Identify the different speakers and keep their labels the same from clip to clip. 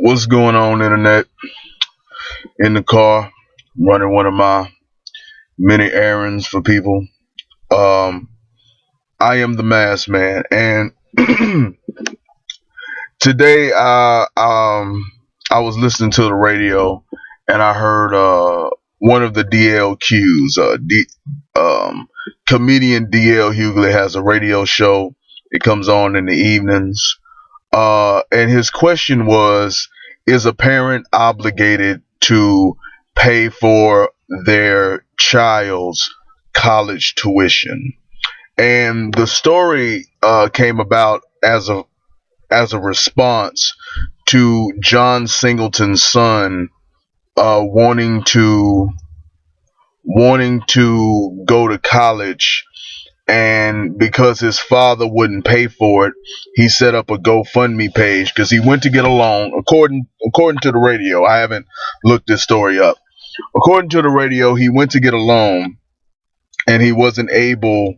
Speaker 1: What's going on, internet? In the car, running one of my many errands for people. Um, I am the masked man, and today I was listening to the radio, and I heard one of the DLQs, comedian DL Hughley has a radio show. It comes on in the evenings. And his question was, is a parent obligated to pay for their child's college tuition? And the story came about as a response to John Singleton's son wanting to go to college, and because his father wouldn't pay for it, he set up a GoFundMe page because he went to get a loan. According to the radio, I haven't looked this story up. According to the radio, he went to get a loan and he wasn't able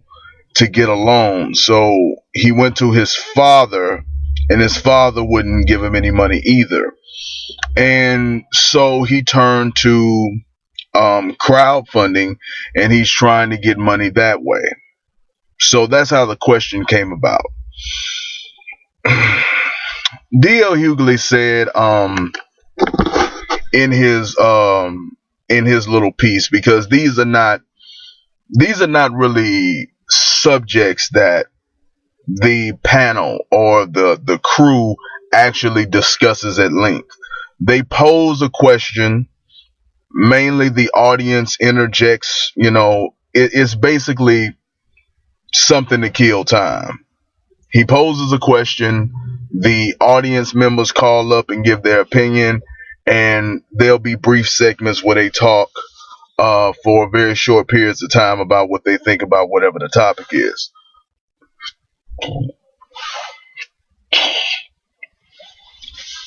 Speaker 1: to get a loan, so he went to his father, and his father wouldn't give him any money either. And so he turned to crowdfunding, and he's trying to get money that way. So that's how the question came about. D.L. Hughley said in his little piece, because these are not really subjects that the panel or the crew actually discusses at length. They pose a question. Mainly the audience interjects. It's basically something to kill time. He poses a question, the audience members call up and give their opinion, and there'll be brief segments where they talk for very short periods of time about what they think about whatever the topic is.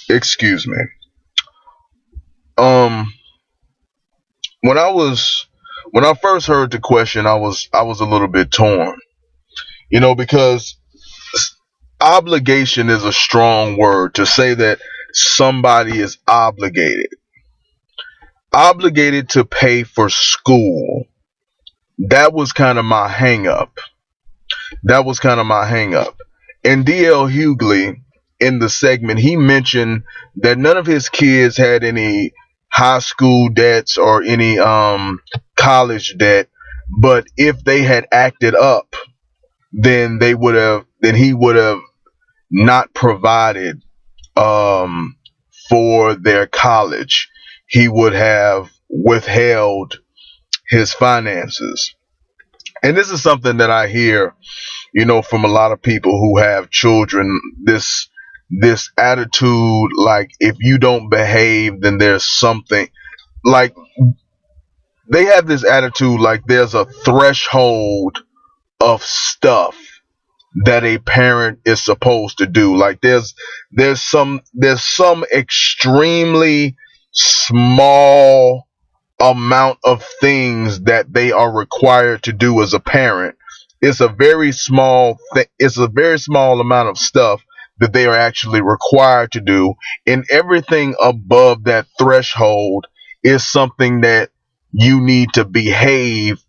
Speaker 1: Excuse me. Um, when I first heard the question, I was a little bit torn, because obligation is a strong word to say that somebody is obligated to pay for school. That was kind of my hang up. And DL Hughley, in the segment, he mentioned that none of his kids had any high school debts or any college debt, but if they had acted up, then he would have not provided for their college. He would have withheld his finances. And this is something that I hear, from a lot of people who have children. This attitude, like, if you don't behave, then there's something. Like, they have this attitude like there's a threshold of stuff that a parent is supposed to do. Like, there's some extremely small amount of things that they are required to do as a parent. It's a very small amount of stuff that they are actually required to do, and everything above that threshold is something that you need to behave,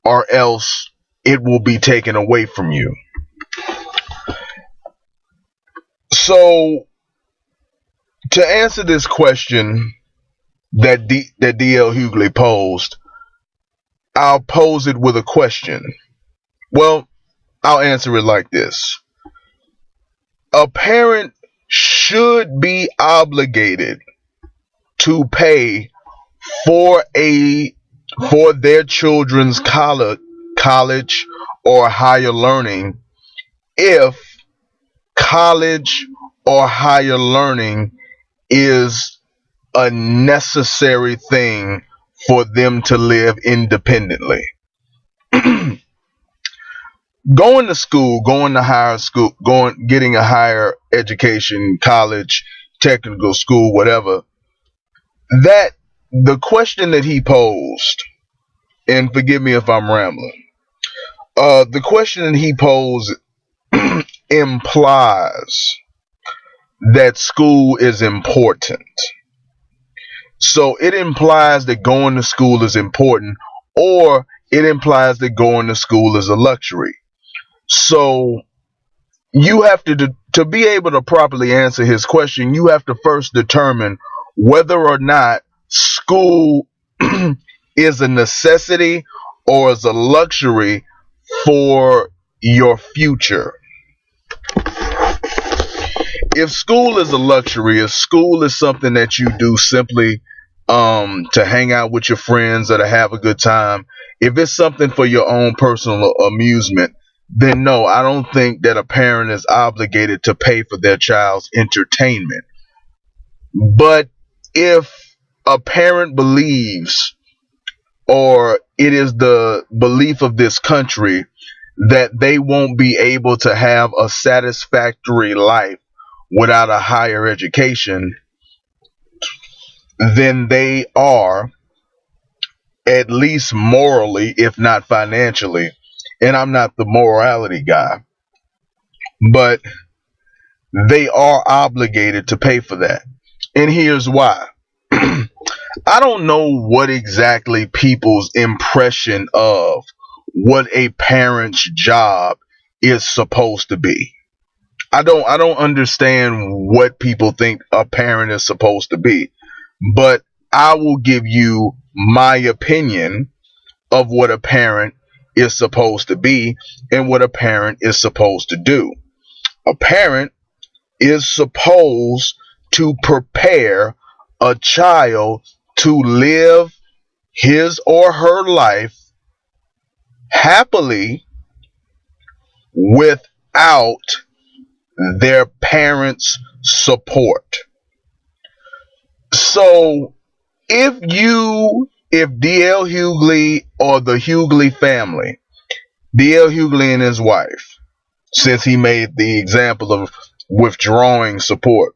Speaker 1: or else it will be taken away from you. So, to answer this question that DL Hughley posed, I'll pose it with a question. Well, I'll answer it like this. A parent should be obligated to pay for their children's college or higher learning if college or higher learning is a necessary thing for them to live independently. Going to school, going to higher school, getting a higher education, college, technical school, whatever, that the question that he posed, and forgive me if I'm rambling, the question that he posed implies that school is important. So it implies that going to school is important, or it implies that going to school is a luxury. So you have to be able to properly answer his question, you have to first determine whether or not school is a necessity or is a luxury for your future. If school is a luxury, if school is something that you do simply to hang out with your friends or to have a good time, if it's something for your own personal amusement, then no, I don't think that a parent is obligated to pay for their child's entertainment. But if a parent believes, or it is the belief of this country, that they won't be able to have a satisfactory life without a higher education, then they are, at least morally, if not financially, and I'm not the morality guy, but they are obligated to pay for that. And here's why. I don't know what exactly people's impression of what a parent's job is supposed to be. I don't understand what people think a parent is supposed to be. But I will give you my opinion of what a parent is supposed to be and what a parent is supposed to do. A parent is supposed to prepare a child to live his or her life happily without their parents' support. So if DL Hughley or the Hughley family, DL Hughley and his wife, since he made the example of withdrawing support,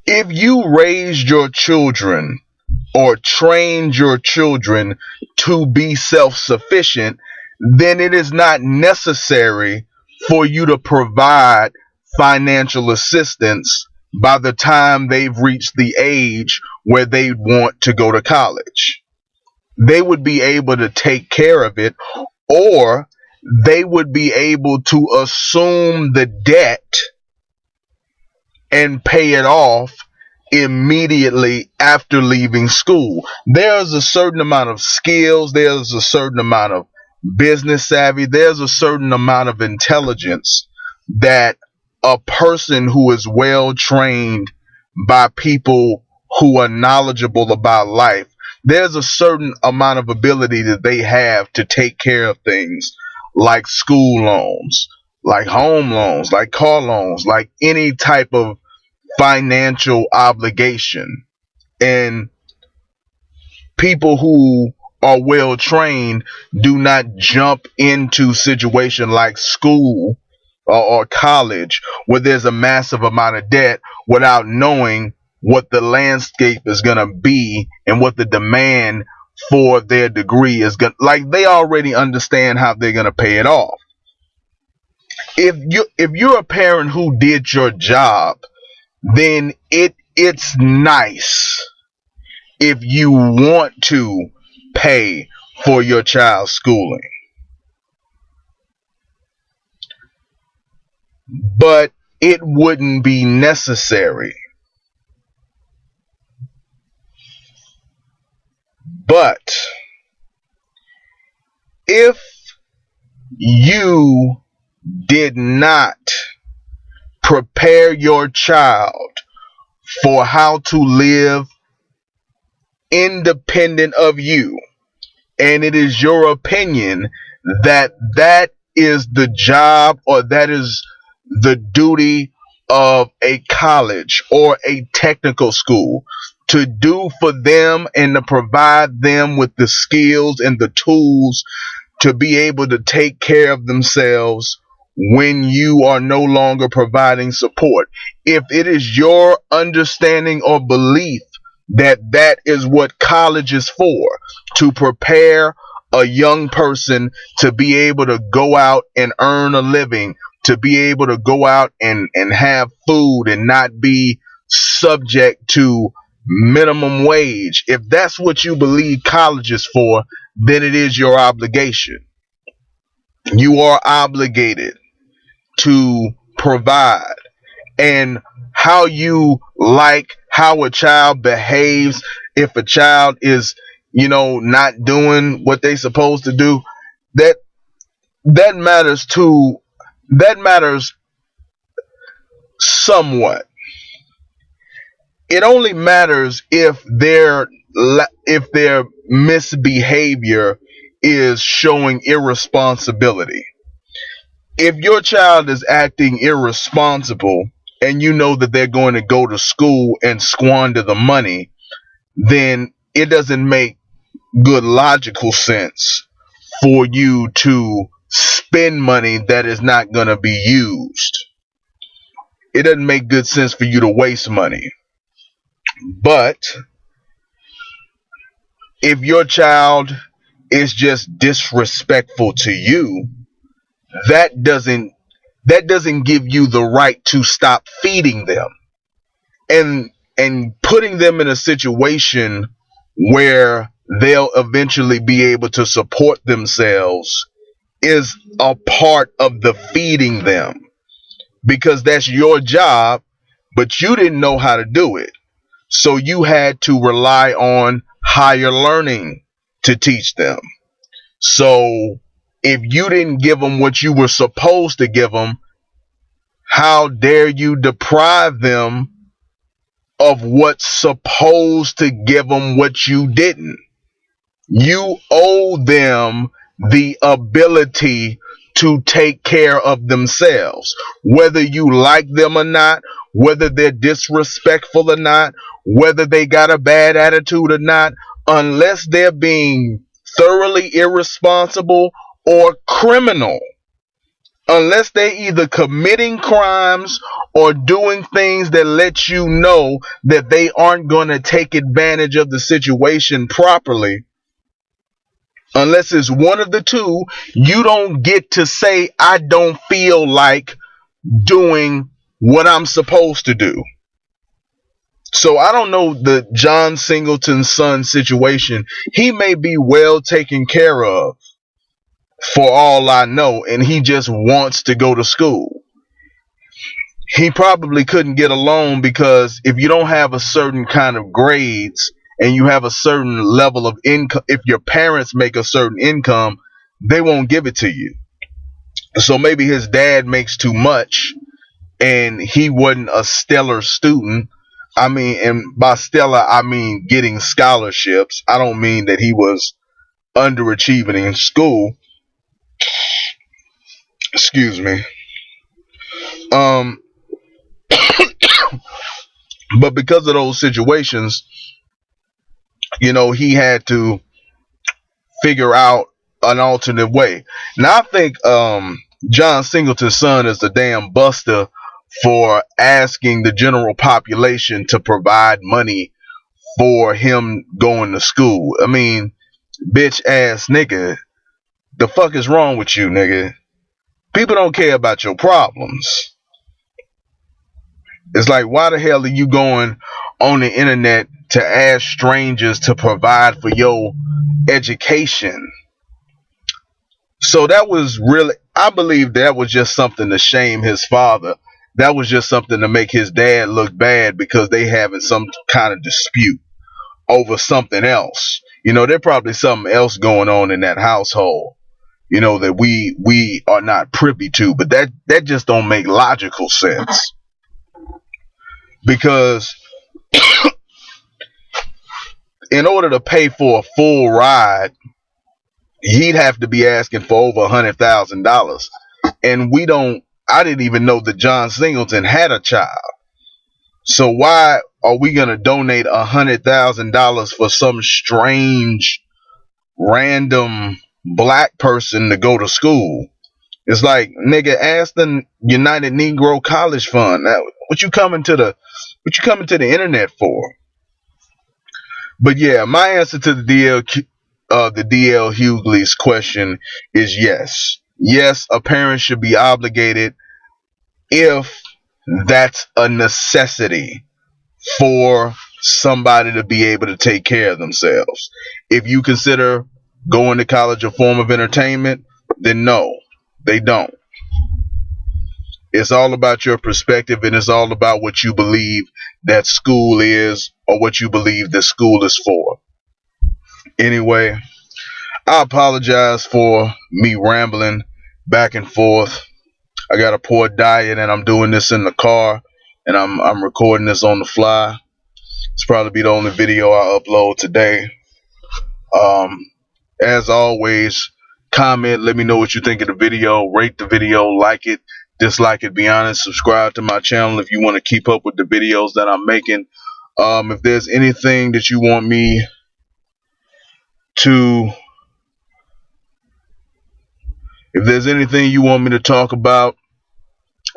Speaker 1: if you raised your children or trained your children to be self-sufficient, then it is not necessary for you to provide financial assistance by the time they've reached the age where they want to go to college. They would be able to take care of it, or they would be able to assume the debt and pay it off immediately after leaving school. There's a certain amount of skills, there's a certain amount of business savvy, there's a certain amount of intelligence that a person who is well trained by people who are knowledgeable about life, there's a certain amount of ability that they have to take care of things like school loans, like home loans, like car loans, like any type of financial obligation. And people who are well trained do not jump into situation like school or college where there's a massive amount of debt without knowing what the landscape is going to be and what the demand for their degree is going to, like, they already understand how they're going to pay it off. If you're a parent who did your job, then it's nice if you want to pay for your child's schooling. But it wouldn't be necessary. But if you did not prepare your child for how to live independent of you, and it is your opinion that that is the job or that is the duty of a college or a technical school to do for them and to provide them with the skills and the tools to be able to take care of themselves when you are no longer providing support. If it is your understanding or belief that that is what college is for, to prepare a young person to be able to go out and earn a living, to be able to go out and have food and not be subject to minimum wage. If that's what you believe college is for, then it is your obligation. You are obligated to provide. And how you like how a child behaves, if a child is, not doing what they supposed to do, that that matters too. That matters somewhat. It only matters if their misbehavior is showing irresponsibility. If your child is acting irresponsible and you know that they're going to go to school and squander the money, then it doesn't make good logical sense for you to spend money that is not going to be used. It doesn't make good sense for you to waste money. But if your child is just disrespectful to you, that doesn't give you the right to stop feeding them and putting them in a situation where they'll eventually be able to support themselves is a part of the feeding them, because that's your job, but you didn't know how to do it. So you had to rely on higher learning to teach them. So if you didn't give them what you were supposed to give them, how dare you deprive them of what's supposed to give them what you didn't? You owe them the ability to take care of themselves, whether you like them or not, whether they're disrespectful or not, whether they got a bad attitude or not. Unless they're being thoroughly irresponsible or criminal, unless they're either committing crimes or doing things that let you know that they aren't going to take advantage of the situation properly, unless it's one of the two, you don't get to say, I don't feel like doing what I'm supposed to do. So I don't know the John Singleton's son situation. He may be well taken care of for all I know, and he just wants to go to school. He probably couldn't get a loan because if you don't have a certain kind of grades and you have a certain level of income, if your parents make a certain income, they won't give it to you. So maybe his dad makes too much and he wasn't a stellar student. I mean, and by stellar, I mean getting scholarships. I don't mean that he was underachieving in school. Excuse me. Um, but because of those situations, he had to figure out an alternate way. Now I think John Singleton's son is a damn buster for asking the general population to provide money for him going to school. I mean, bitch ass nigga, the fuck is wrong with you, nigga? People don't care about your problems. It's like, why the hell are you going on the internet to ask strangers to provide for your education? So that was really, I believe that was just something to shame his father. That was just something to make his dad look bad because they having some kind of dispute over something else. There's probably something else going on in that household, that we are not privy to. But that just don't make logical sense, because in order to pay for a full ride, he'd have to be asking for over $100,000. And I didn't even know that John Singleton had a child. So why are we going to donate $100,000 for some strange, random black person to go to school? It's like, nigga, ask the United Negro College Fund. Now, what you coming to the internet for? But yeah, my answer to the DL Hughley's question is yes. Yes, a parent should be obligated if that's a necessity for somebody to be able to take care of themselves. If you consider going to college a form of entertainment, then no, they don't. It's all about your perspective, and it's all about what you believe that school is, or what you believe that school is for. Anyway, I apologize for me rambling back and forth. I got a poor diet, and I'm doing this in the car, and I'm recording this on the fly. It's probably be the only video I upload today. Um, as always, comment, let me know what you think of the video, rate the video, like it, dislike it, be honest, subscribe to my channel if you want to keep up with the videos that I'm making. If there's anything that you want me to, if there's anything you want me to talk about,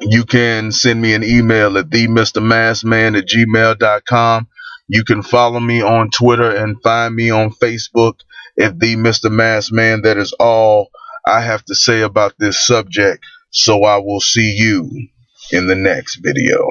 Speaker 1: you can send me an email at themrmaskman@gmail.com. You can follow me on Twitter and find me on Facebook at the Mr. Masked Man. That is all I have to say about this subject. So I will see you in the next video.